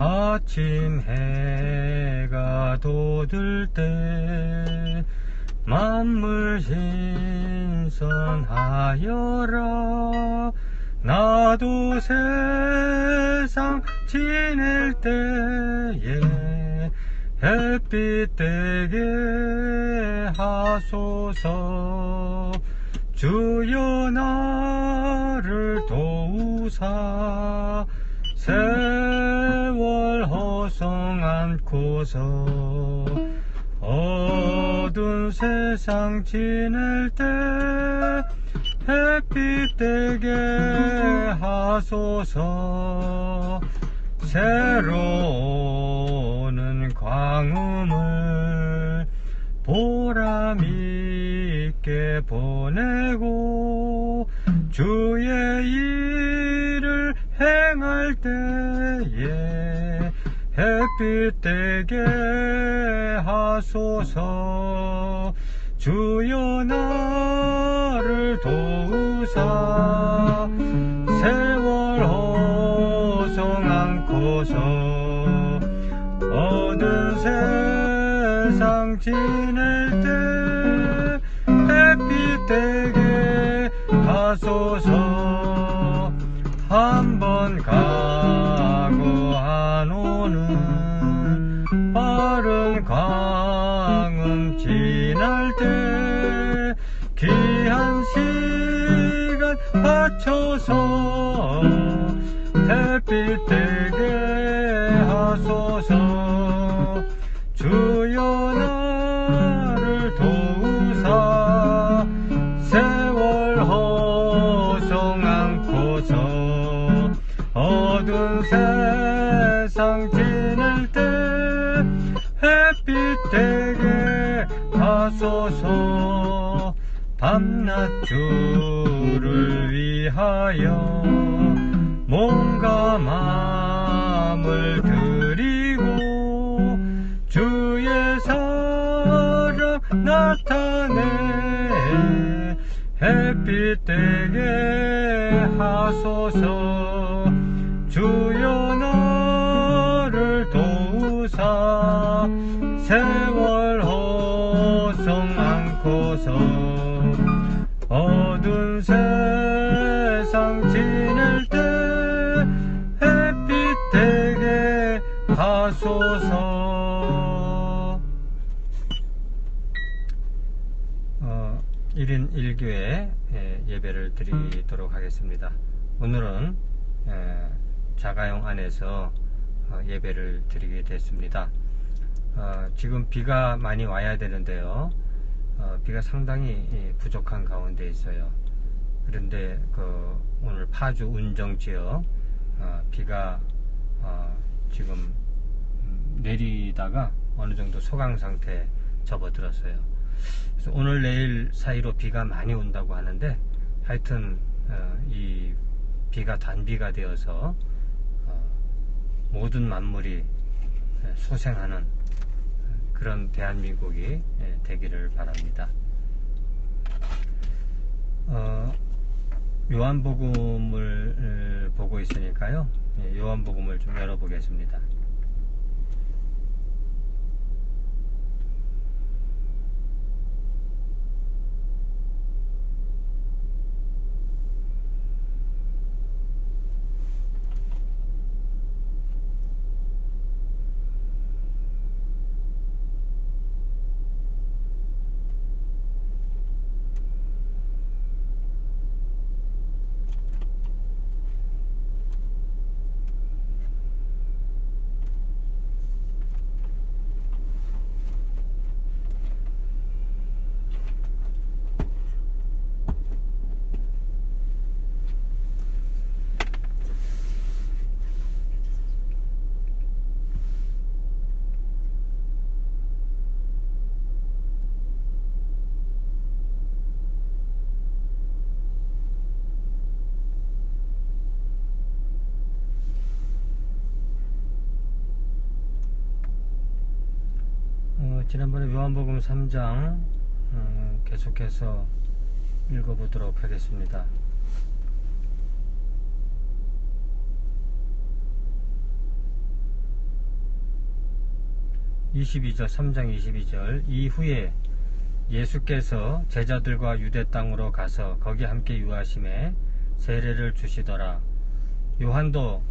아침 해가 돋을 때 만물 신선하여라. 나도 세상 지낼 때에 햇빛 되게 하소서. 주여 나를 도우사 세월 허송 않고서 어두운 세상 지낼 때 햇빛 되게 하소서. 새로 오는 광음을 보람 있게 보내고 주의 일을 행할 때에 햇빛 되게 하소서. 주여 나를 도우사 세월 허송 않고서 어두운 세상 지낼 때 햇빛 되게 하소서. 한 번 가고 안 오는 빠른 광음 지날 때 귀한 시간 바쳐서 햇빛 되게 하소서. 주여 나를 도우사 세월 허송 않고서 어두운 세상 지낼 때 햇빛 되게 하소서. 밤낮 주를 위하여 몸과 마음을 드리고 주의 사랑 나타내 햇빛 되게 하소서. 주여 나를 도우사 세월 허송 않고서 어두운 세상 지낼 때 햇빛 되게 하소서. 1인 1교회 예배를 드리도록 하겠습니다. 오늘은 자가용 안에서 예배를 드리게 됐습니다. 지금 비가 많이 와야 되는데요. 비가 상당히 부족한 가운데 있어요. 그런데 오늘 파주 운정 지역 비가 지금 내리다가 어느 정도 소강 상태에 접어들었어요. 그래서 오늘 내일 사이로 비가 많이 온다고 하는데 하여튼 이 비가 단비가 되어서 모든 만물이 소생하는 그런 대한민국이 되기를 바랍니다. 요한복음을 보고 있으니까요. 요한복음을 좀 열어보겠습니다. 지난번에 요한복음 3장 계속해서 읽어보도록 하겠습니다. 22절 3장 22절 이후에 예수께서 제자들과 유대 땅으로 가서 거기 함께 유하심에 세례를 주시더라. 요한도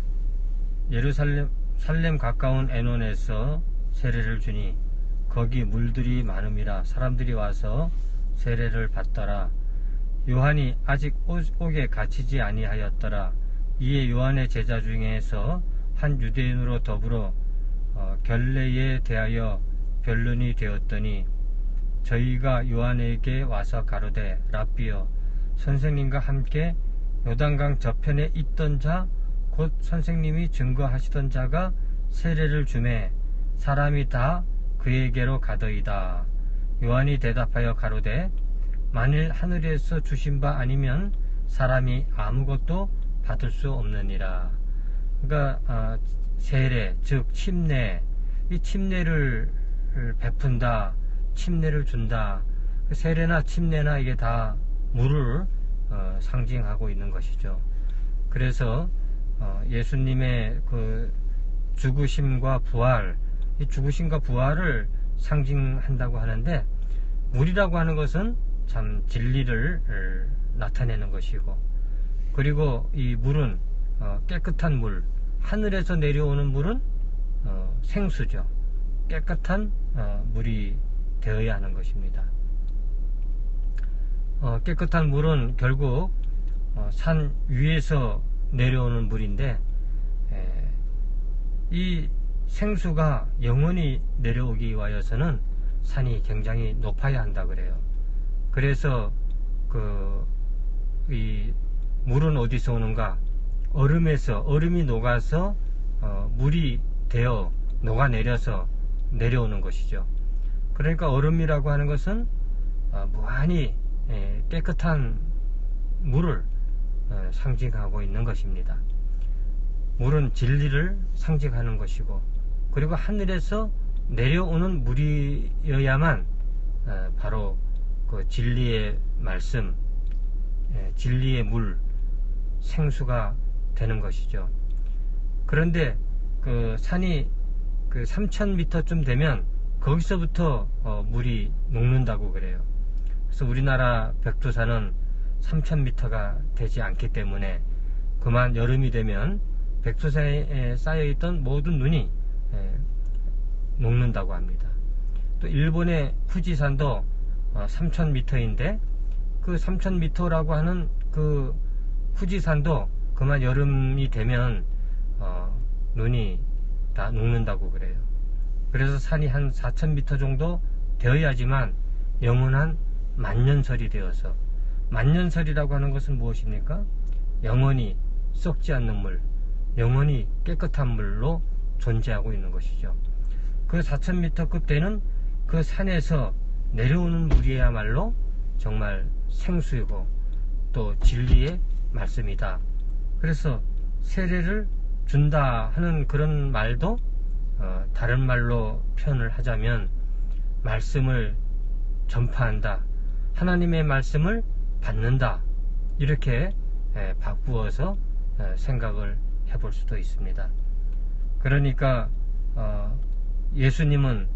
살렘 가까운 에논에서 세례를 주니 거기 물들이 많음이라 사람들이 와서 세례를 받더라. 요한이 아직 옥에 갇히지 아니하였더라. 이에 요한의 제자 중에서 한 유대인으로 더불어 결례에 대하여 변론이 되었더니 저희가 요한에게 와서 가로되 랍비여 선생님과 함께 요단강 저편에 있던 자 곧 선생님이 증거하시던 자가 세례를 주매 사람이 다 그에게로 가더이다. 요한이 대답하여 가로되 만일 하늘에서 주신 바 아니면 사람이 아무것도 받을 수 없느니라. 그러니까 세례 즉 침례, 이 침례를 베푼다, 침례를 준다. 세례나 침례나 이게 다 물을 상징하고 있는 것이죠. 그래서 예수님의 그 죽으심과 부활, 이 죽으심과 부활을 상징한다고 하는데, 물이라고 하는 것은 참 진리를 나타내는 것이고, 그리고 이 물은 깨끗한 물, 하늘에서 내려오는 물은 생수죠. 깨끗한 물이 되어야 하는 것입니다. 깨끗한 물은 결국 산 위에서 내려오는 물인데, 이 생수가 영원히 내려오기 위하여서는 산이 굉장히 높아야 한다 그래요. 그래서 이 물은 어디서 오는가? 얼음이 녹아서 물이 되어 녹아내려서 내려오는 것이죠. 그러니까 얼음이라고 하는 것은 무한히 깨끗한 물을 상징하고 있는 것입니다. 물은 진리를 상징하는 것이고, 그리고 하늘에서 내려오는 물이어야만 바로 그 진리의 말씀, 진리의 물, 생수가 되는 것이죠. 그런데 그 산이 그 3000m쯤 되면 거기서부터 물이 녹는다고 그래요. 그래서 우리나라 백두산은 3000m가 되지 않기 때문에 그만 여름이 되면 백두산에 쌓여있던 모든 눈이 녹는다고 합니다. 또 일본의 후지산도 3000m인데 그 3000m라고 하는 그 후지산도 그만 여름이 되면 눈이 다 녹는다고 그래요. 그래서 산이 한 4000m 정도 되어야지만 영원한 만년설이 되어서, 만년설이라고 하는 것은 무엇입니까? 영원히 썩지 않는 물, 영원히 깨끗한 물로 존재하고 있는 것이죠. 그 4000m급 되는 그 산에서 내려오는 물이야말로 정말 생수이고 또 진리의 말씀이다. 그래서 세례를 준다 하는 그런 말도 다른 말로 표현을 하자면 말씀을 전파한다, 하나님의 말씀을 받는다, 이렇게 바꾸어서 생각을 해볼 수도 있습니다. 그러니까 예수님은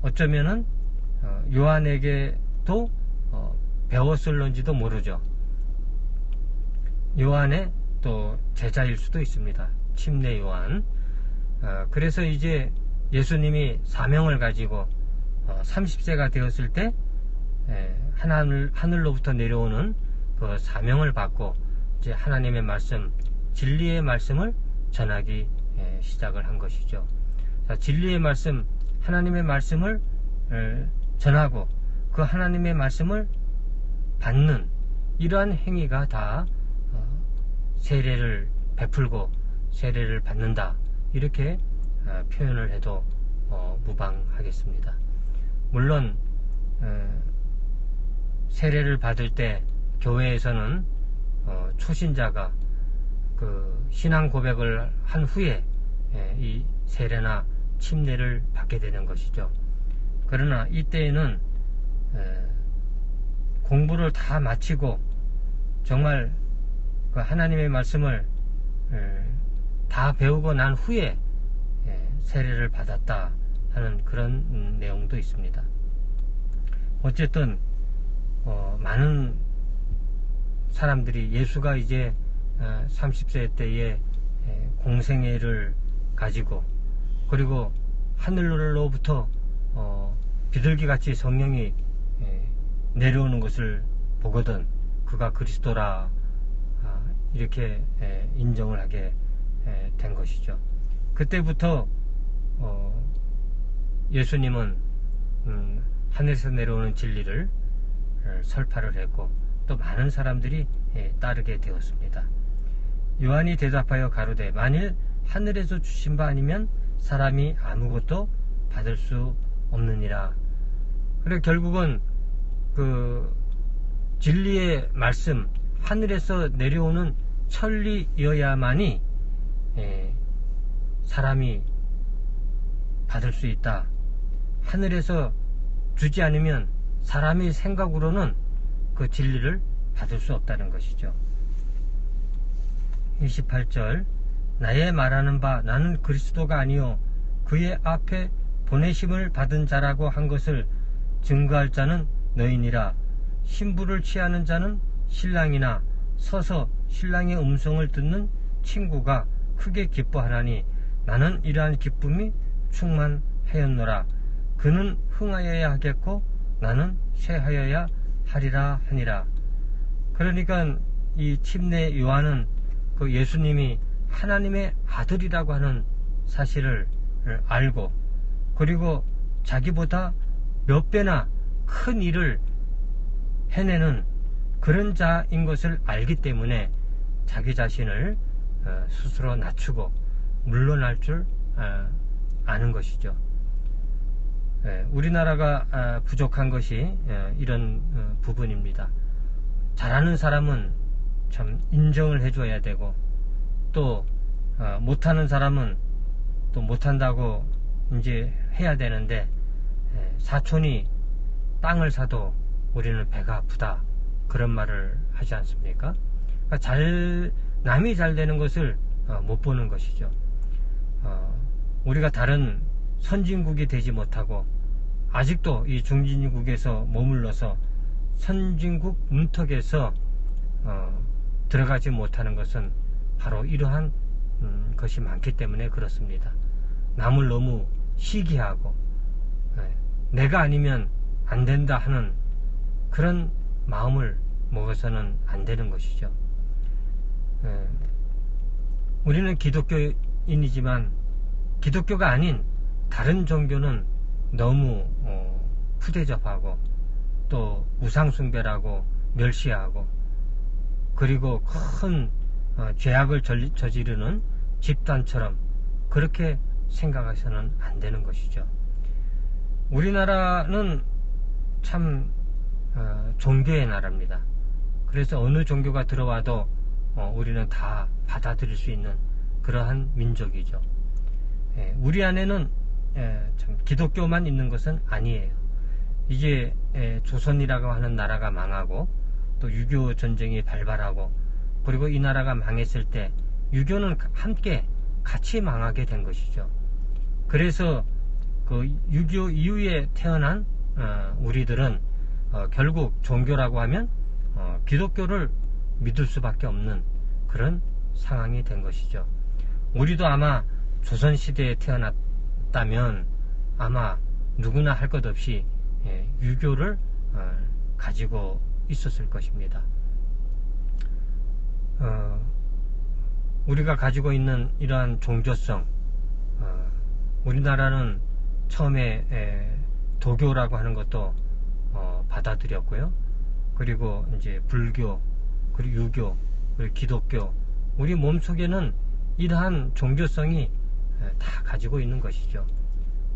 어쩌면은 요한에게도 배웠을런지도 모르죠. 요한의 또 제자일 수도 있습니다. 침례 요한. 그래서 이제 예수님이 사명을 가지고 30세가 되었을 때 하늘로부터 내려오는 그 사명을 받고 이제 하나님의 말씀, 진리의 말씀을 전하기 시작을 한 것이죠. 자, 진리의 말씀, 하나님의 말씀을 전하고 그 하나님의 말씀을 받는 이러한 행위가 다 세례를 베풀고 세례를 받는다, 이렇게 표현을 해도 무방하겠습니다. 물론 세례를 받을 때 교회에서는 초신자가 그 신앙 고백을 한 후에 이 세례나 침례를 받게 되는 것이죠. 그러나 이때에는 공부를 다 마치고 정말 그 하나님의 말씀을 다 배우고 난 후에 세례를 받았다 하는 그런 내용도 있습니다. 어쨌든 많은 사람들이 예수가 이제 30세 때에 공생애를 가지고 그리고 하늘로부터 비둘기같이 성령이 내려오는 것을 보거든 그가 그리스도라 이렇게 인정을 하게 된 것이죠. 그때부터 예수님은 하늘에서 내려오는 진리를 설파를 했고 또 많은 사람들이 따르게 되었습니다. 요한이 대답하여 가로되 만일 하늘에서 주신 바 아니면 사람이 아무것도 받을 수 없느니라. 그래 결국은 그 진리의 말씀 하늘에서 내려오는 천리여야만이 사람이 받을 수 있다. 하늘에서 주지 않으면 사람의 생각으로는 그 진리를 받을 수 없다는 것이죠. 28절 나의 말하는 바 나는 그리스도가 아니요 그의 앞에 보내심을 받은 자라고 한 것을 증거할 자는 너희니라. 신부를 취하는 자는 신랑이나 서서 신랑의 음성을 듣는 친구가 크게 기뻐하나니 나는 이러한 기쁨이 충만하였노라. 그는 흥하여야 하겠고 나는 쇠하여야 하리라 하니라. 그러니까 이 침례 요한은 그 예수님이 하나님의 아들이라고 하는 사실을 알고 그리고 자기보다 몇 배나 큰 일을 해내는 그런 자인 것을 알기 때문에 자기 자신을 스스로 낮추고 물러날 줄 아는 것이죠. 우리나라가 부족한 것이 이런 부분입니다. 잘하는 사람은 참 인정을 해줘야 되고 또 못하는 사람은 또 못한다고 이제 해야 되는데 사촌이 땅을 사도 우리는 배가 아프다 그런 말을 하지 않습니까? 그러니까 남이 잘 되는 것을 못 보는 것이죠. 우리가 다른 선진국이 되지 못하고 아직도 이 중진국에서 머물러서 선진국 문턱에서 들어가지 못하는 것은 바로 이러한 것이 많기 때문에 그렇습니다. 남을 너무 시기하고 내가 아니면 안 된다 하는 그런 마음을 먹어서는 안 되는 것이죠. 우리는 기독교인이지만 기독교가 아닌 다른 종교는 너무 푸대접하고 또 우상숭배라고 멸시하고 그리고 큰 죄악을 저지르는 집단처럼 그렇게 생각해서는 안 되는 것이죠. 우리나라는 참 종교의 나라입니다. 그래서 어느 종교가 들어와도 우리는 다 받아들일 수 있는 그러한 민족이죠. 우리 안에는 참 기독교만 있는 것은 아니에요. 이제 조선이라고 하는 나라가 망하고 또 유교 전쟁이 발발하고 그리고 이 나라가 망했을 때 유교는 함께 같이 망하게 된 것이죠. 그래서 그 유교 이후에 태어난 우리들은 결국 종교라고 하면 기독교를 믿을 수밖에 없는 그런 상황이 된 것이죠. 우리도 아마 조선시대에 태어났다면 아마 누구나 할 것 없이 유교를 가지고 있었을 것입니다. 우리가 가지고 있는 이러한 종교성, 우리나라는 처음에 도교라고 하는 것도 받아들였고요. 그리고 이제 불교, 그리고 유교, 그리고 기독교, 우리 몸속에는 이러한 종교성이 다 가지고 있는 것이죠.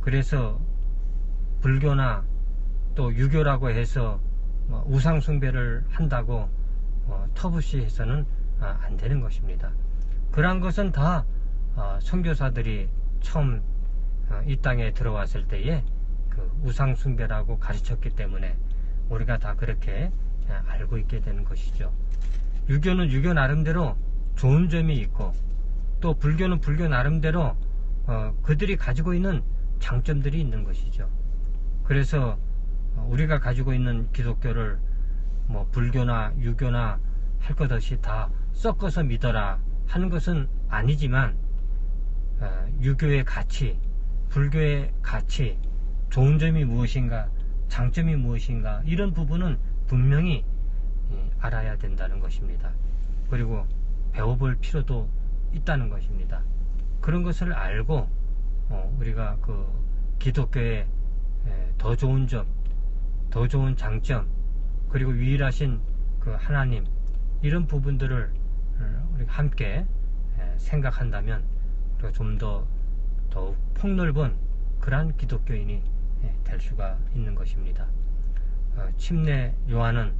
그래서 불교나 또 유교라고 해서 우상숭배를 한다고 터부시해서는 안 되는 것입니다. 그러한 것은 다 선교사들이 처음 이 땅에 들어왔을 때에 그 우상숭배라고 가르쳤기 때문에 우리가 다 그렇게 알고 있게 되는 것이죠. 유교는 유교 나름대로 좋은 점이 있고 또 불교는 불교 나름대로 그들이 가지고 있는 장점들이 있는 것이죠. 그래서 우리가 가지고 있는 기독교를 뭐 불교나 유교나 할 것 없이 다 섞어서 믿어라 하는 것은 아니지만, 유교의 가치, 불교의 가치, 좋은 점이 무엇인가, 장점이 무엇인가, 이런 부분은 분명히 알아야 된다는 것입니다. 그리고 배워볼 필요도 있다는 것입니다. 그런 것을 알고 우리가 그 기독교의 더 좋은 점, 더 좋은 장점, 그리고 유일하신 그 하나님, 이런 부분들을 우리가 함께 생각한다면 우리가 좀 더욱 폭넓은 그러한 기독교인이 될 수가 있는 것입니다. 침례 요한은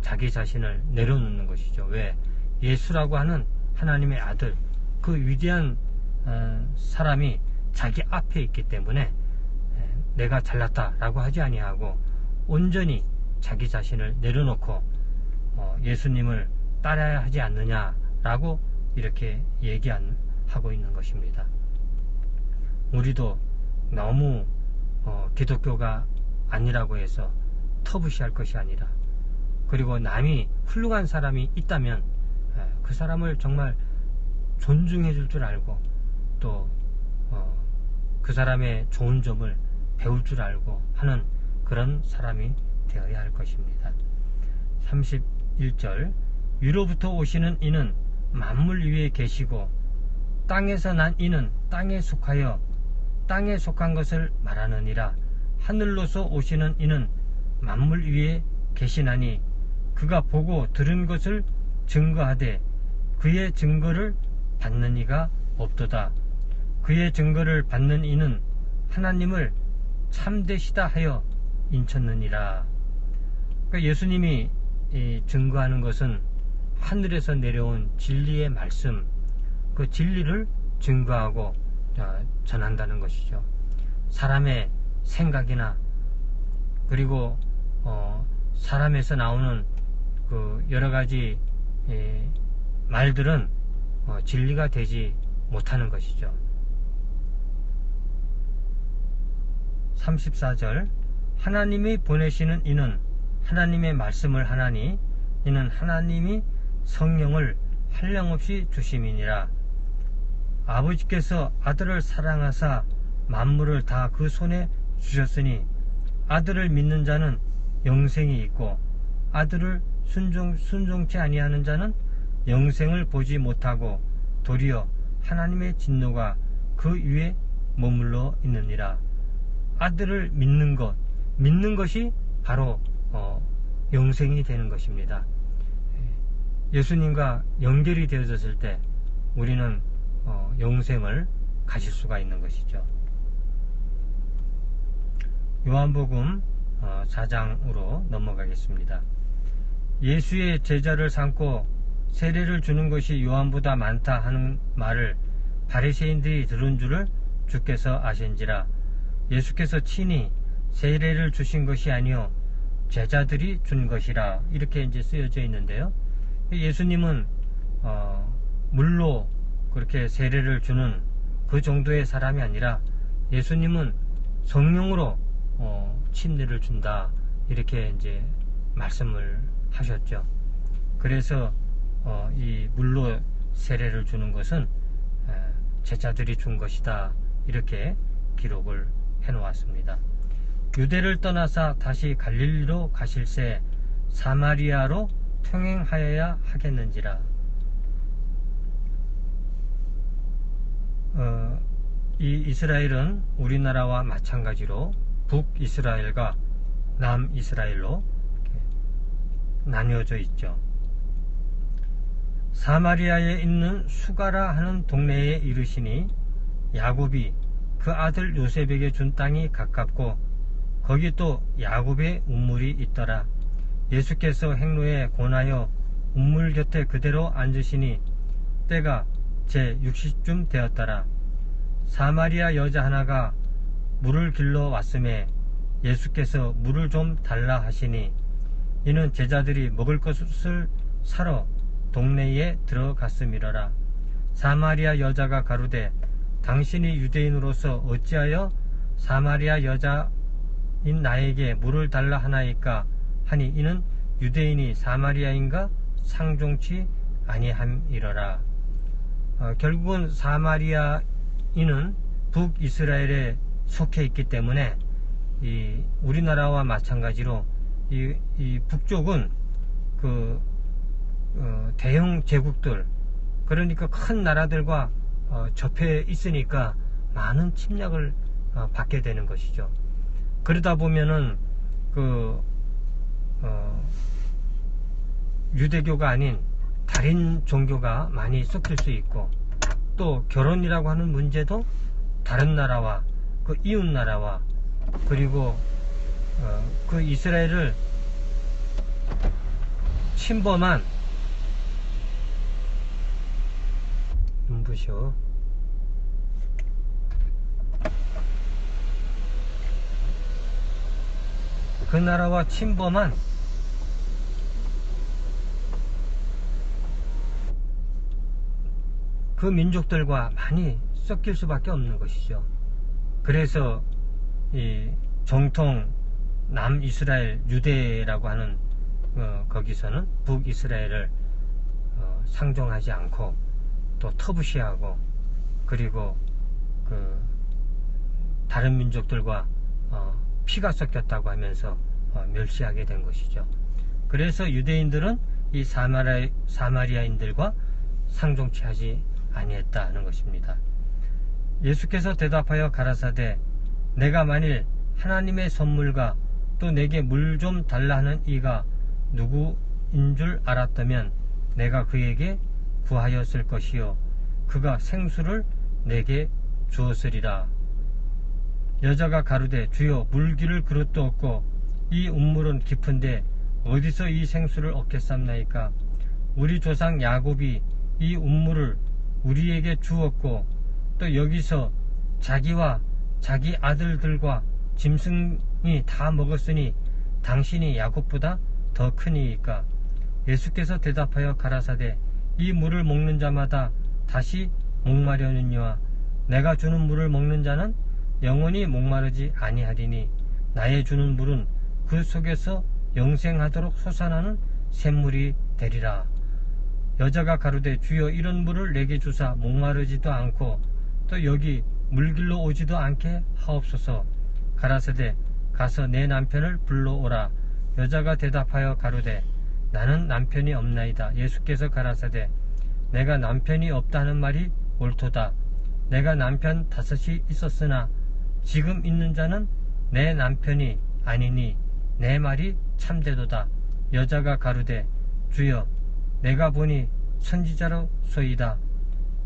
자기 자신을 내려놓는 것이죠. 왜? 예수라고 하는 하나님의 아들, 그 위대한 사람이 자기 앞에 있기 때문에 내가 잘났다 라고 하지 아니하고 온전히 자기 자신을 내려놓고 예수님을 따라야 하지 않느냐 라고 이렇게 얘기하고 있는 것입니다. 우리도 너무 기독교가 아니라고 해서 터부시할 것이 아니라, 그리고 남이 훌륭한 사람이 있다면 그 사람을 정말 존중해 줄 줄 알고, 또 그 사람의 좋은 점을 배울 줄 알고 하는 그런 사람이 되어야 할 것입니다. 31절, 위로부터 오시는 이는 만물 위에 계시고 땅에서 난 이는 땅에 속하여 땅에 속한 것을 말하느니라. 하늘로서 오시는 이는 만물 위에 계시나니 그가 보고 들은 것을 증거하되 그의 증거를 받는 이가 없도다. 그의 증거를 받는 이는 하나님을 참되시다 하여 인쳤느니라. 그러니까 예수님이 증거하는 것은 하늘에서 내려온 진리의 말씀, 그 진리를 증거하고 전한다는 것이죠. 사람의 생각이나 그리고 사람에서 나오는 그 여러가지 말들은 진리가 되지 못하는 것이죠. 34절, 하나님이 보내시는 이는 하나님의 말씀을 하나니 이는 하나님이 성령을 한량없이 주심이니라. 아버지께서 아들을 사랑하사 만물을 다 그 손에 주셨으니 아들을 믿는 자는 영생이 있고 아들을 순종치 아니하는 자는 영생을 보지 못하고 도리어 하나님의 진노가 그 위에 머물러 있느니라. 아들을 믿는 것이 바로 영생이 되는 것입니다. 예수님과 연결이 되어졌을 때 우리는 영생을 가질 수가 있는 것이죠. 요한복음 4장으로 넘어가겠습니다. 예수의 제자를 삼고 세례를 주는 것이 요한보다 많다 하는 말을 바리새인들이 들은 줄을 주께서 아신지라. 예수께서 친히 세례를 주신 것이 아니요 제자들이 준 것이라, 이렇게 이제 쓰여져 있는데요. 예수님은 물로 그렇게 세례를 주는 그 정도의 사람이 아니라 예수님은 성령으로 침례를 준다, 이렇게 이제 말씀을 하셨죠. 그래서 이 물로 세례를 주는 것은 제자들이 준 것이다, 이렇게 기록을 해 놓았습니다. 유대를 떠나사 다시 갈릴리로 가실새 사마리아로 통행하여야 하겠는지라. 이 이스라엘은 우리나라와 마찬가지로 북이스라엘과 남이스라엘로 나뉘어져 있죠. 사마리아에 있는 수가라 하는 동네에 이르시니 야곱이 그 아들 요셉에게 준 땅이 가깝고 거기 또 야곱의 우물이 있더라. 예수께서 행로에 권하여 우물 곁에 그대로 앉으시니 때가 제60쯤 되었더라. 사마리아 여자 하나가 물을 길러 왔음에 예수께서 물을 좀 달라 하시니 이는 제자들이 먹을 것을 사러 동네에 들어갔음이러라. 사마리아 여자가 가로되 당신이 유대인으로서 어찌하여 사마리아 여자인 나에게 물을 달라 하나이까 하니 이는 유대인이 사마리아인가 상종치 아니함이러라. 결국은 사마리아인은 북이스라엘에 속해 있기 때문에 우리나라와 마찬가지로 이 북쪽은 대형 제국들, 그러니까 큰 나라들과 접해 있으니까 많은 침략을 받게 되는 것이죠. 그러다 보면은 유대교가 아닌 다른 종교가 많이 섞일 수 있고, 또 결혼이라고 하는 문제도 다른 나라와 이웃 나라와 그리고 이스라엘을 침범한 눈부셔 그 나라와 침범한 그 민족들과 많이 섞일 수밖에 없는 것이죠. 그래서 이 정통 남이스라엘 유대라고 하는 거기서는 북이스라엘을 상종하지 않고 또 터부시하고, 그리고 다른 민족들과 피가 섞였다고 하면서 멸시하게 된 것이죠. 그래서 유대인들은 이 사마리아인들과 상종치 하지 아니했다는 것입니다. 예수께서 대답하여 가라사대 내가 만일 하나님의 선물과 또 내게 물 좀 달라 하는 이가 누구인 줄 알았다면 내가 그에게 구하였을 것이요 그가 생수를 내게 주었으리라. 여자가 가로되 주여 물기를 그릇도 없고 이 운물은 깊은데 어디서 이 생수를 얻겠삼나이까. 우리 조상 야곱이 이 운물을 우리에게 주었고 또 여기서 자기와 자기 아들들과 짐승이 다 먹었으니 당신이 야곱보다 더 크니이까. 예수께서 대답하여 가라사대 이 물을 먹는 자마다 다시 목마르느니와 내가 주는 물을 먹는 자는 영원히 목마르지 아니하리니 나의 주는 물은 그 속에서 영생하도록 솟아나는 샘물이 되리라. 여자가 가로되 주여 이런 물을 내게 주사 목마르지도 않고 또 여기 물길로 오지도 않게 하옵소서. 가라사대 가서 내 남편을 불러오라. 여자가 대답하여 가로되 나는 남편이 없나이다. 예수께서 가라사대 내가 남편이 없다는 말이 옳도다. 내가 남편 5이 있었으나 지금 있는 자는 내 남편이 아니니 내 말이 참되도다. 여자가 가로되 주여 내가 보니 선지자로소이다.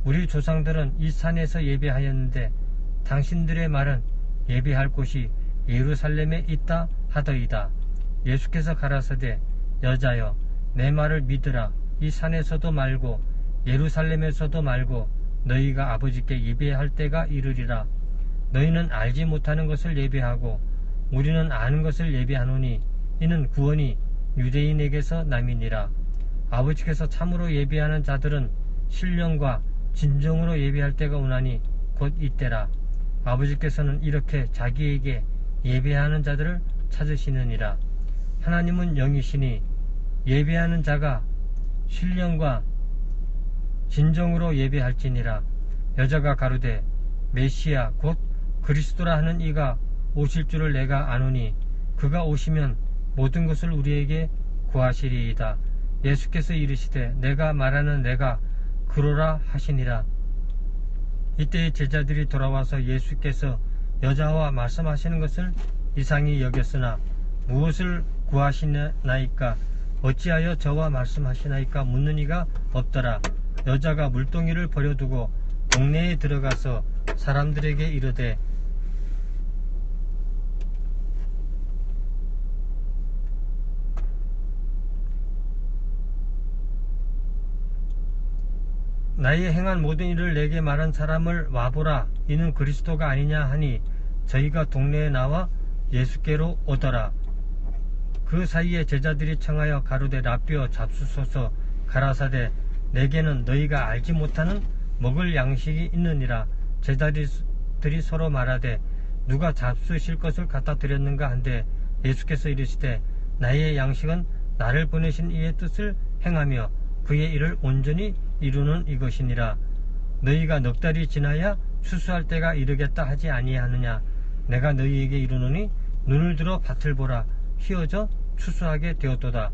우리 조상들은 이 산에서 예배하였는데 당신들의 말은 예배할 곳이 예루살렘에 있다 하더이다. 예수께서 가라사대 여자여 내 말을 믿으라. 이 산에서도 말고 예루살렘에서도 말고 너희가 아버지께 예배할 때가 이르리라. 너희는 알지 못하는 것을 예배하고 우리는 아는 것을 예배하노니 이는 구원이 유대인에게서 남이니라. 아버지께서 참으로 예배하는 자들은 신령과 진정으로 예배할 때가 오나니 곧 이때라. 아버지께서는 이렇게 자기에게 예배하는 자들을 찾으시느니라. 하나님은 영이시니 예배하는 자가 신령과 진정으로 예배할지니라. 여자가 가로되 메시아 곧 그리스도라 하는 이가 오실 줄을 내가 아노니 그가 오시면 모든 것을 우리에게 구하시리이다. 예수께서 이르시되 내가 말하는 내가 그로라 하시니라. 이때의 제자들이 돌아와서 예수께서 여자와 말씀하시는 것을 이상히 여겼으나 무엇을 구하시나이까 어찌하여 저와 말씀하시나이까 묻는 이가 없더라. 여자가 물동이를 버려두고 동네에 들어가서 사람들에게 이르되 나의 행한 모든 일을 내게 말한 사람을 와보라. 이는 그리스도가 아니냐 하니 저희가 동네에 나와 예수께로 오더라. 그 사이에 제자들이 청하여 가로되 라삐어 잡수소서. 가라사대 내게는 너희가 알지 못하는 먹을 양식이 있느니라. 제자들이 서로 말하되 누가 잡수실 것을 갖다 드렸는가 한데 예수께서 이르시되 나의 양식은 나를 보내신 이의 뜻을 행하며 그의 일을 온전히 이루는 이것이니라. 너희가 넉 달이 지나야 추수할 때가 이르겠다 하지 아니하느냐. 내가 너희에게 이르노니 눈을 들어 밭을 보라. 휘어져 추수하게 되었도다.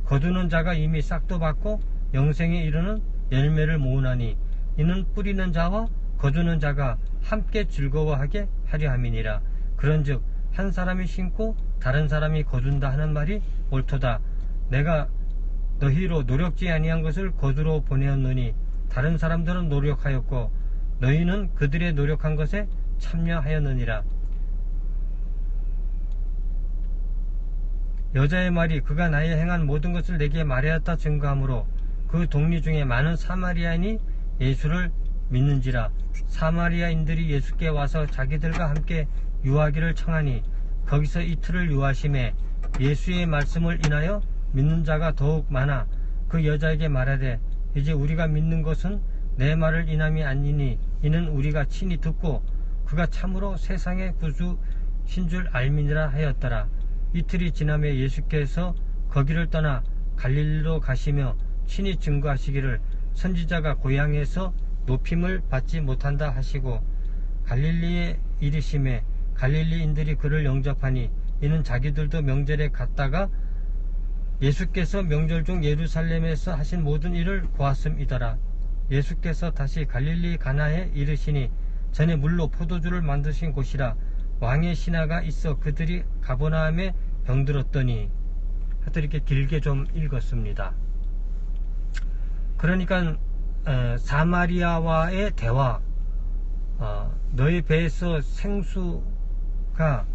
거두는 자가 이미 싹도 받고 영생에 이르는 열매를 모으나니 이는 뿌리는 자와 거두는 자가 함께 즐거워하게 하려 함이니라. 그런즉 한 사람이 심고 다른 사람이 거둔다 하는 말이 옳도다. 내가 너희로 노력지 아니한 것을 거두러 보내었노니 다른 사람들은 노력하였고 너희는 그들의 노력한 것에 참여하였느니라. 여자의 말이 그가 나의 행한 모든 것을 내게 말하였다 증거하므로 그 동리 중에 많은 사마리아인이 예수를 믿는지라. 사마리아인들이 예수께 와서 자기들과 함께 유하기를 청하니 거기서 이틀을 유하심에 예수의 말씀을 인하여 믿는 자가 더욱 많아 그 여자에게 말하되 이제 우리가 믿는 것은 내 말을 인함이 아니니 이는 우리가 친히 듣고 그가 참으로 세상의 구주신 줄 알미니라 하였더라. 이틀이 지나며 예수께서 거기를 떠나 갈릴리로 가시며 친히 증거하시기를 선지자가 고향에서 높임을 받지 못한다 하시고 갈릴리에 이르심에 갈릴리인들이 그를 영접하니 이는 자기들도 명절에 갔다가 예수께서 명절 중 예루살렘에서 하신 모든 일을 보았음이더라. 예수께서 다시 갈릴리 가나에 이르시니 전에 물로 포도주를 만드신 곳이라. 왕의 신하가 있어 그들이 가버나움에 병들었더니 하여튼 이렇게 길게 좀 읽었습니다. 그러니까 사마리아와의 대화, 너희 배에서 생수가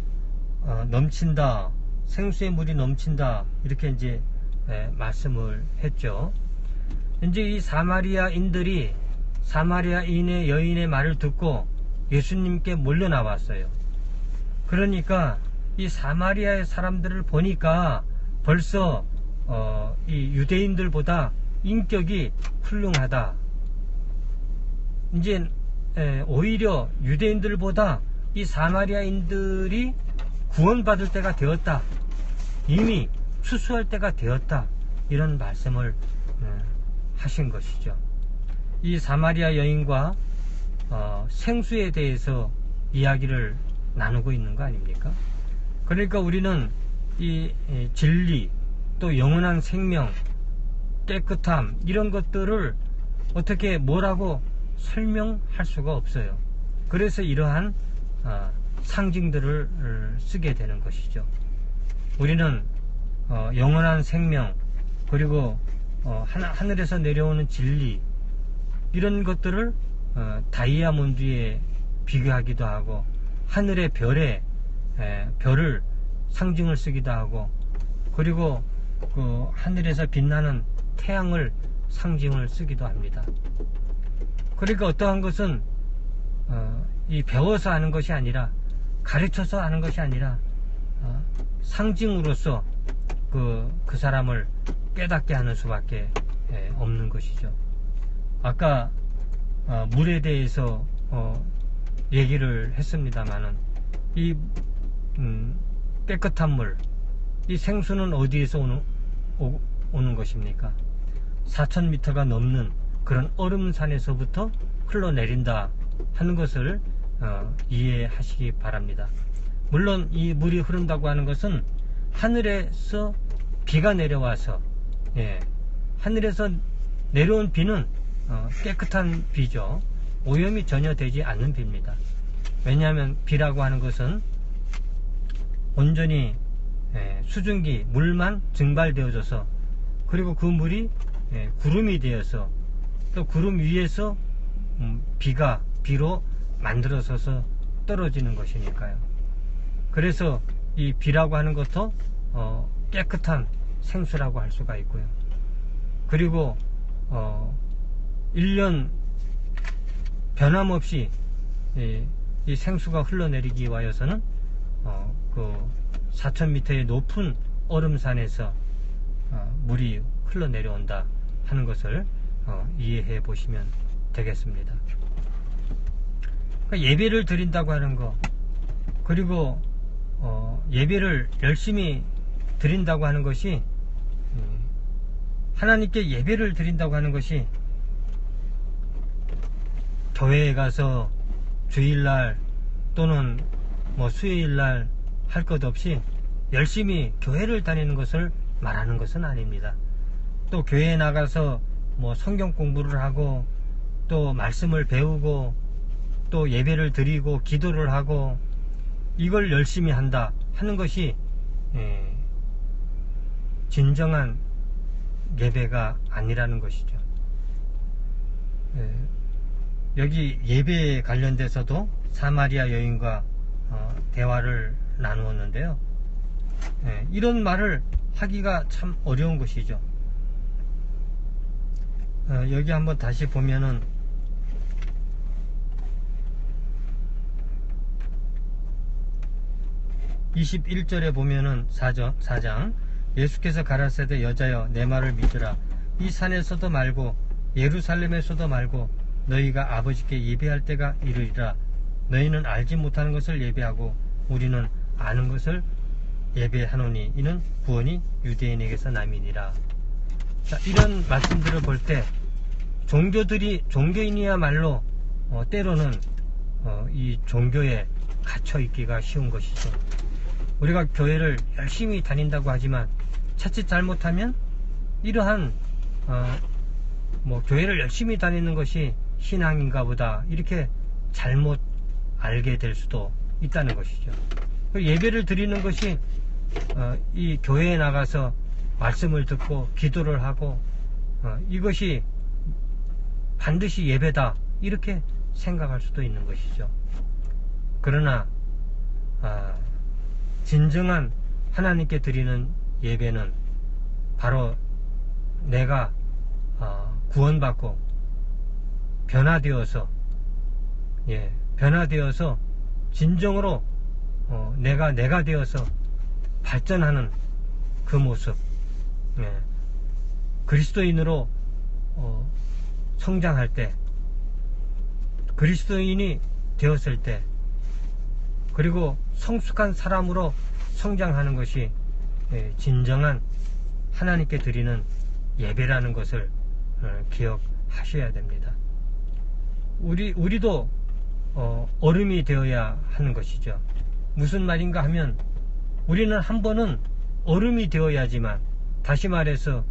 넘친다, 생수의 물이 넘친다, 이렇게 이제 말씀을 했죠. 이제 이 사마리아인들이 사마리아인의 여인의 말을 듣고 예수님께 몰려 나왔어요. 그러니까 이 사마리아의 사람들을 보니까 벌써 이 유대인들보다 인격이 훌륭하다. 이제 오히려 유대인들보다 이 사마리아인들이 구원받을 때가 되었다. 이미 추수할 때가 되었다. 이런 말씀을 하신 것이죠. 이 사마리아 여인과 생수에 대해서 이야기를 나누고 있는 거 아닙니까? 그러니까 우리는 이 진리, 또 영원한 생명, 깨끗함, 이런 것들을 어떻게 뭐라고 설명할 수가 없어요. 그래서 이러한 상징들을 쓰게 되는 것이죠. 우리는 영원한 생명, 그리고 하늘에서 내려오는 진리, 이런 것들을 다이아몬드에 비교하기도 하고 하늘의 별을 상징을 쓰기도 하고, 그리고 그 하늘에서 빛나는 태양을 상징을 쓰기도 합니다. 그러니까 어떠한 것은 이 배워서 하는 것이 아니라, 가르쳐서 하는 것이 아니라 상징으로서 그 사람을 깨닫게 하는 수밖에 없는 것이죠. 아까 물에 대해서 얘기를 했습니다마는 이 깨끗한 물, 이 생수는 어디에서 오는 것입니까? 4000m가 넘는 그런 얼음산에서부터 흘러내린다 하는 것을 이해하시기 바랍니다. 물론 이 물이 흐른다고 하는 것은 하늘에서 비가 내려와서, 하늘에서 내려온 비는 깨끗한 비죠. 오염이 전혀 되지 않는 비입니다. 왜냐하면 비라고 하는 것은 온전히 수증기, 물만 증발되어져서, 그리고 그 물이 구름이 되어서, 또 구름 위에서 비로 만들어져서 떨어지는 것이니까요. 그래서 이 비라고 하는 것도 깨끗한 생수라고 할 수가 있고요. 그리고 1년 변함없이 이 생수가 흘러내리기 위하여서는 그 4000m의 높은 얼음산에서 물이 흘러내려온다 하는 것을 이해해 보시면 되겠습니다. 그러니까 예배를 드린다고 하는 거, 그리고 예배를 열심히 드린다고 하는 것이, 하나님께 예배를 드린다고 하는 것이 교회에 가서 주일날 또는 뭐 수요일날 할 것 없이 열심히 교회를 다니는 것을 말하는 것은 아닙니다. 또 교회에 나가서 뭐 성경 공부를 하고 또 말씀을 배우고 또 예배를 드리고 기도를 하고 이걸 열심히 한다 하는 것이 진정한 예배가 아니라는 것이죠. 여기 예배에 관련돼서도 사마리아 여인과 대화를 나누었는데요. 이런 말을 하기가 참 어려운 것이죠. 여기 한번 다시 보면은 21절에 보면은 4장 예수께서 가라사대 여자여 내 말을 믿으라. 이 산에서도 말고 예루살렘에서도 말고 너희가 아버지께 예배할 때가 이르리라. 너희는 알지 못하는 것을 예배하고 우리는 아는 것을 예배하노니 이는 구원이 유대인에게서 남이니라. 자, 이런 말씀들을 볼 때 종교인이야말로 때로는 이 종교에 갇혀 있기가 쉬운 것이죠. 우리가 교회를 열심히 다닌다고 하지만 자칫 잘못하면 이러한 교회를 열심히 다니는 것이 신앙인가 보다 이렇게 잘못 알게 될 수도 있다는 것이죠. 예배를 드리는 것이 이 교회에 나가서 말씀을 듣고 기도를 하고 이것이 반드시 예배다 이렇게 생각할 수도 있는 것이죠. 그러나 진정한 하나님께 드리는 예배는 바로 내가 구원받고 변화되어서 진정으로 내가 되어서 발전하는 그 모습, 그리스도인으로 성장할 때, 그리스도인이 되었을 때, 그리고 성숙한 사람으로 성장하는 것이 진정한 하나님께 드리는 예배라는 것을 기억하셔야 됩니다. 우리도 어른이 되어야 하는 것이죠. 무슨 말인가 하면 우리는 한 번은 어른이 되어야지만, 다시 말해서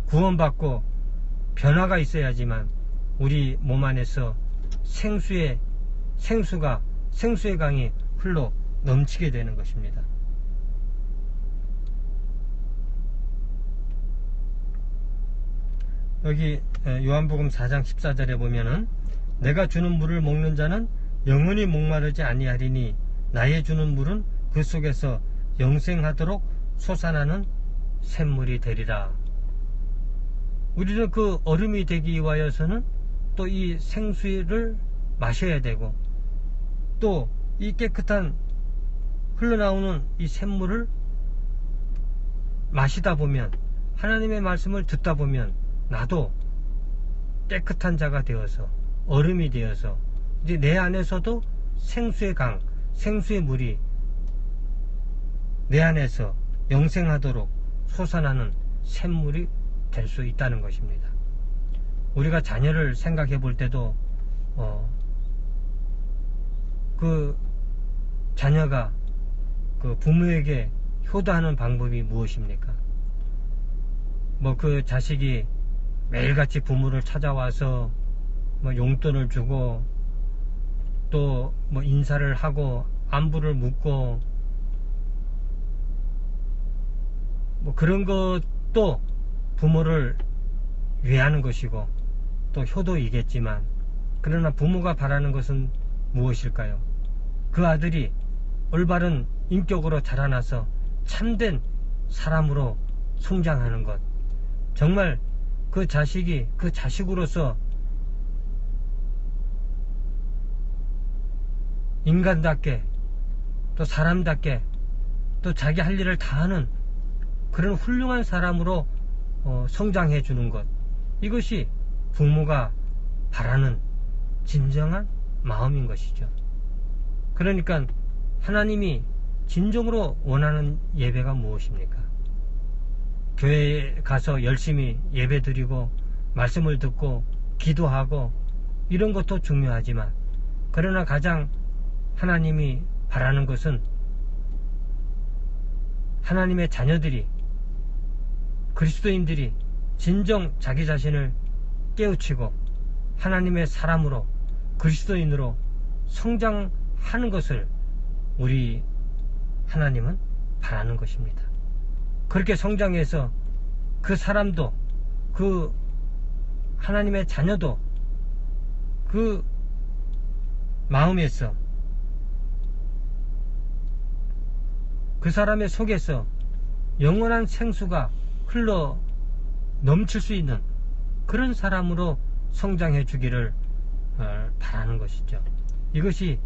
구원받고 변화가 있어야지만 우리 몸 안에서 생수의 강이 흘러 넘치게 되는 것입니다. 여기 요한복음 4장 14절에 보면은 내가 주는 물을 먹는 자는 영원히 목마르지 아니하리니 나의 주는 물은 그 속에서 영생하도록 솟아나는 샘물이 되리라. 우리는 그 얼음이 되기 위하여서는 또 이 생수를 마셔야 되고 또 이 깨끗한 흘러나오는 이 샘물을 마시다 보면, 하나님의 말씀을 듣다 보면 나도 깨끗한 자가 되어서 얼음이 되어서 이제 내 안에서도 생수의 강, 생수의 물이 내 안에서 영생하도록 솟아나는 샘물이 될 수 있다는 것입니다. 우리가 자녀를 생각해 볼 때도 그 자녀가 그 부모에게 효도하는 방법이 무엇입니까? 그 자식이 매일같이 부모를 찾아와서 용돈을 주고 또 인사를 하고 안부를 묻고 그런 것도 부모를 위하는 것이고 또 효도이겠지만, 그러나 부모가 바라는 것은 무엇일까요? 그 아들이 올바른 인격으로 자라나서 참된 사람으로 성장하는 것, 정말 그 자식이 그 자식으로서 인간답게 또 사람답게 또 자기 할 일을 다하는 그런 훌륭한 사람으로 성장해 주는 것, 이것이 부모가 바라는 진정한 마음인 것이죠. 그러니까 하나님이 진정으로 원하는 예배가 무엇입니까? 교회에 가서 열심히 예배 드리고 말씀을 듣고 기도하고 이런 것도 중요하지만, 그러나 가장 하나님이 바라는 것은 하나님의 자녀들이, 그리스도인들이 진정 자기 자신을 깨우치고 하나님의 사람으로, 그리스도인으로 성장하는 것을 우리 하나님은 바라는 것입니다. 그렇게 성장해서 그 사람도, 그 하나님의 자녀도 그 마음에서, 그 사람의 속에서 영원한 생수가 흘러 넘칠 수 있는 그런 사람으로 성장해 주기를 바라는 것이죠. 이것이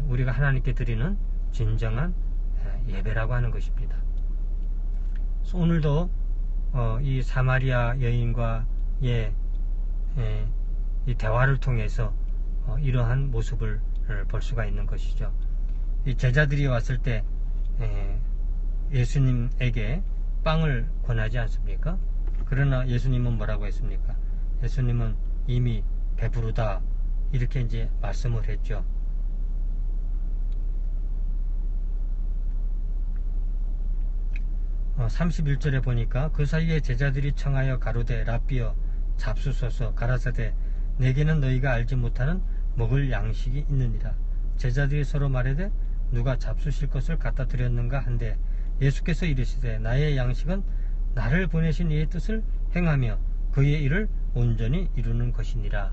우리가 하나님께 드리는 진정한 예배라고 하는 것입니다. 오늘도 이 사마리아 여인과의 이 대화를 통해서 이러한 모습을 볼 수가 있는 것이죠. 이 제자들이 왔을 때 예수님에게 빵을 권하지 않습니까? 그러나 예수님은 뭐라고 했습니까? 예수님은 이미 배부르다, 이렇게 이제 말씀을 했죠. 어, 31절에 보니까 그 사이에 제자들이 청하여 가로되 랍비여 잡수소서. 가라사대 내게는 너희가 알지 못하는 먹을 양식이 있느니라. 제자들이 서로 말하되 누가 잡수실 것을 갖다 드렸는가 한데 예수께서 이르시되 나의 양식은 나를 보내신 이의 뜻을 행하며 그의 일을 온전히 이루는 것이니라.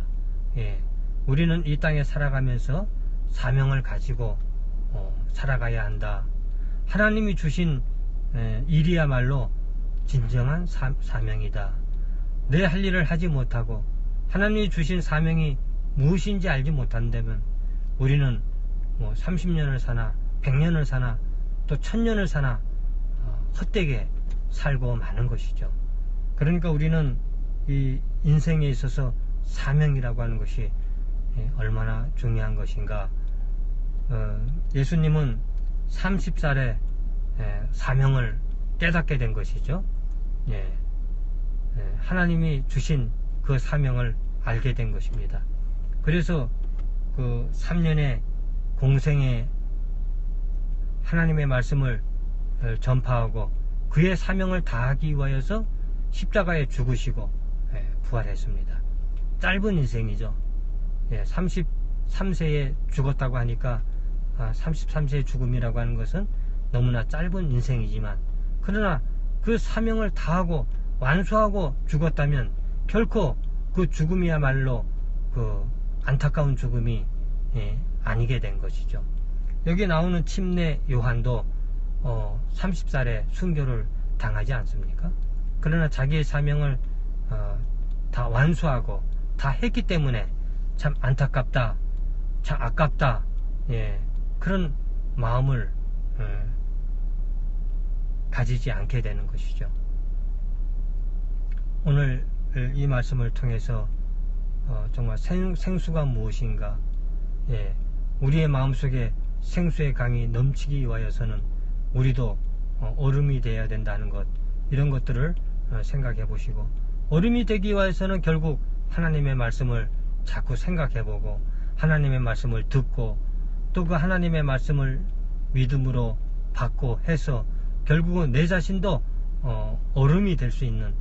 우리는 이 땅에 살아가면서 사명을 가지고 살아가야 한다. 하나님이 주신 일이야말로 진정한 사명이다. 내 할 일을 하지 못하고 하나님이 주신 사명이 무엇인지 알지 못한다면 우리는 30년을 사나 100년을 사나 또 1000년을 사나 헛되게 살고 마는 것이죠. 그러니까 우리는 이 인생에 있어서 사명이라고 하는 것이 얼마나 중요한 것인가. 예수님은 30살에 사명을 깨닫게 된 것이죠. 하나님이 주신 그 사명을 알게 된 것입니다. 그래서 그 3년의 공생에 하나님의 말씀을 전파하고 그의 사명을 다하기 위하여서 십자가에 죽으시고 부활했습니다. 짧은 인생이죠. 33세에 죽었다고 하니까 33세의 죽음이라고 하는 것은 너무나 짧은 인생이지만, 그러나 그 사명을 다하고 완수하고 죽었다면 결코 그 죽음이야말로 그 안타까운 죽음이 아니게 된 것이죠. 여기 나오는 침례 요한도 30살에 순교를 당하지 않습니까? 그러나 자기의 사명을 다 완수하고 다 했기 때문에 참 안타깝다, 참 아깝다, 그런 마음을 가지지 않게 되는 것이죠. 오늘 이 말씀을 통해서 정말 생수가 무엇인가, 우리의 마음속에 생수의 강이 넘치기 위하여서는 우리도 얼음이 되어야 된다는 것, 이런 것들을 생각해 보시고, 얼음이 되기 위해서는 결국 하나님의 말씀을 자꾸 생각해 보고 하나님의 말씀을 듣고 또 그 하나님의 말씀을 믿음으로 받고 해서 결국은 내 자신도 얼음이 될 수 있는,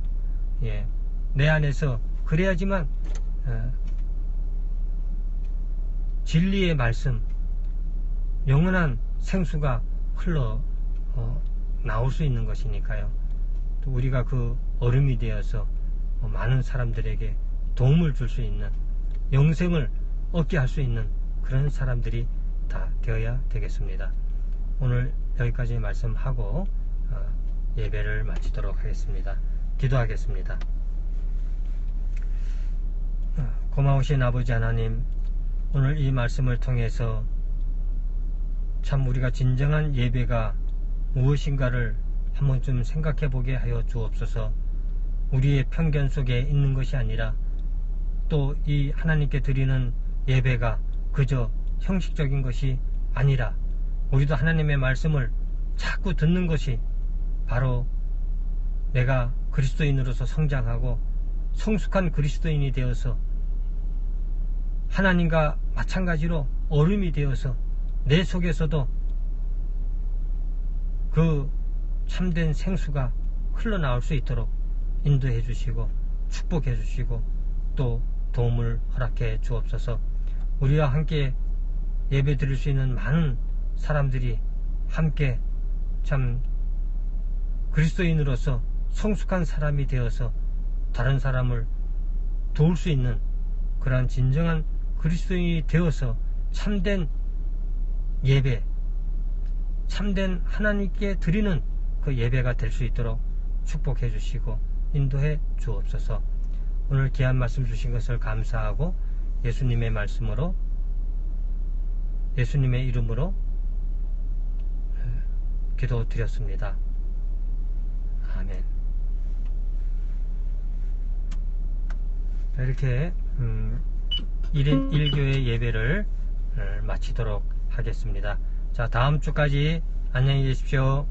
내 안에서 그래야지만 진리의 말씀, 영원한 생수가 흘러 나올 수 있는 것이니까요. 또 우리가 그 얼음이 되어서 많은 사람들에게 도움을 줄 수 있는, 영생을 얻게 할 수 있는 그런 사람들이 다 되어야 되겠습니다. 오늘 여기까지 말씀하고 예배를 마치도록 하겠습니다. 기도하겠습니다. 고마우신 아버지 하나님, 오늘 이 말씀을 통해서 참 우리가 진정한 예배가 무엇인가를 한 번쯤 생각해 보게 하여 주옵소서. 우리의 편견 속에 있는 것이 아니라 또 이 하나님께 드리는 예배가 그저 형식적인 것이 아니라 우리도 하나님의 말씀을 자꾸 듣는 것이 바로 내가 그리스도인으로서 성장하고 성숙한 그리스도인이 되어서 하나님과 마찬가지로 얼음이 되어서 내 속에서도 그 참된 생수가 흘러나올 수 있도록 인도해 주시고 축복해 주시고 또 도움을 허락해 주옵소서. 우리와 함께 예배 드릴 수 있는 많은 사람들이 함께 참 그리스도인으로서 성숙한 사람이 되어서 다른 사람을 도울 수 있는 그러한 진정한 그리스도인이 되어서 참된 예배, 참된 하나님께 드리는 그 예배가 될 수 있도록 축복해 주시고 인도해 주옵소서. 오늘 귀한 말씀 주신 것을 감사하고 예수님의 말씀으로, 예수님의 이름으로 기도드렸습니다. 아멘. 이렇게 1인 1교회 예배를 마치도록 하겠습니다. 자, 다음 주까지 안녕히 계십시오.